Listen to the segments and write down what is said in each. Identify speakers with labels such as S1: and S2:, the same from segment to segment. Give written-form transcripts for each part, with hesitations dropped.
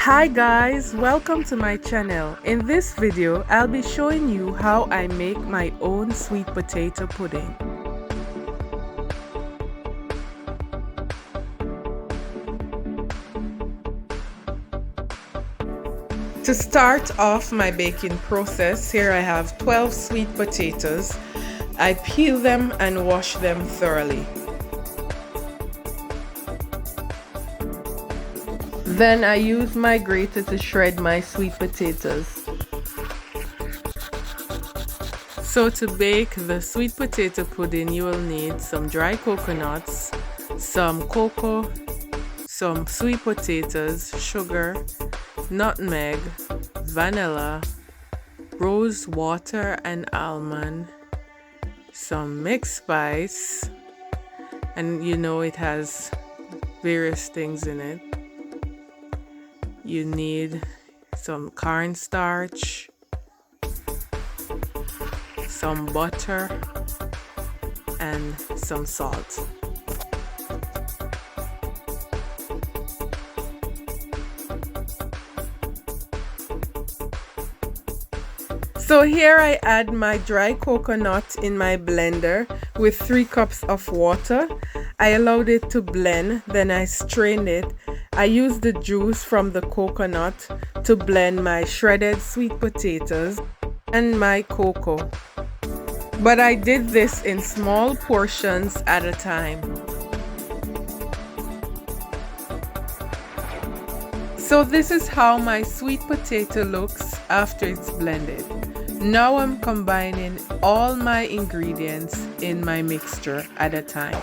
S1: Hi guys, welcome to my channel. In this video, I'll be showing you how I make my own sweet potato pudding. To start off my baking process, here I have 12 sweet potatoes. I peel them and wash them thoroughly. Then I use my grater to shred my sweet potatoes. So to bake the sweet potato pudding, you will need some dry coconuts, some cocoa, some sweet potatoes, sugar, nutmeg, vanilla, rose water and almond, some mixed spice, and you know it has various things in it. You need some cornstarch, some butter, and some salt. So here I add my dry coconut in my blender with 3 cups of water. I allowed it to blend, then I strained it. I used the juice from the coconut to blend my shredded sweet potatoes and my cocoa. But I did this in small portions at a time. So this is how my sweet potato looks after it's blended. Now I'm combining all my ingredients in my mixture at a time.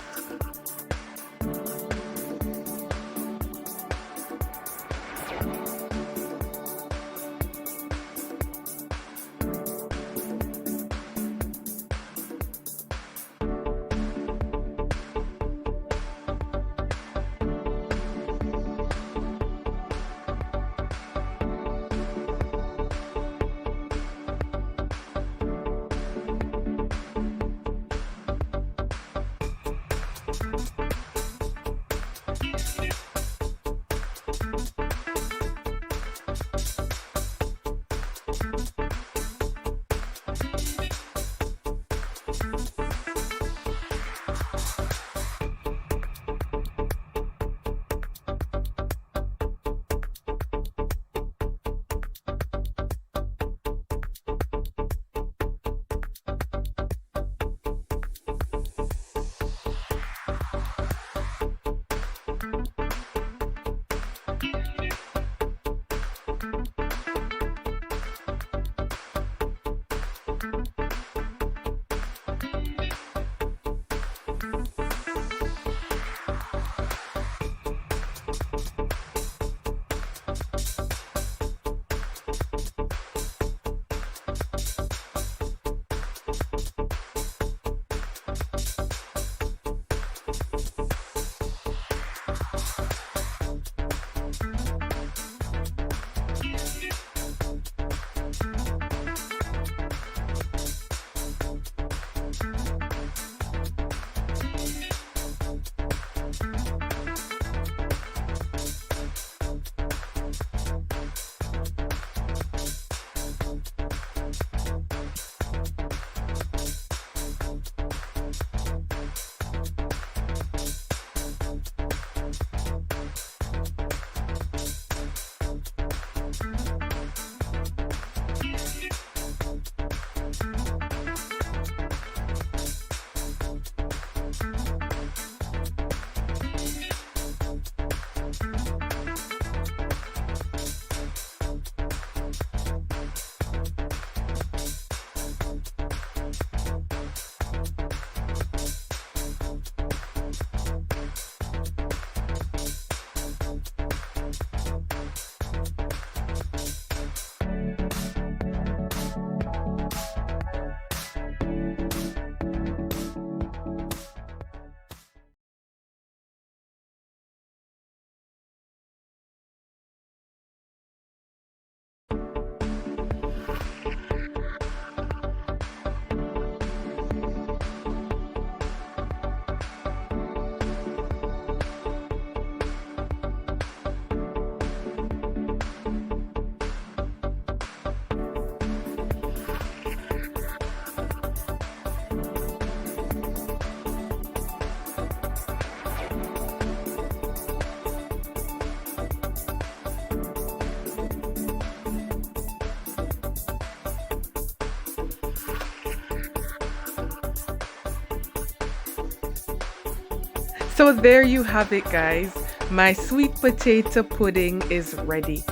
S1: So there you have it, guys. My sweet potato pudding is ready.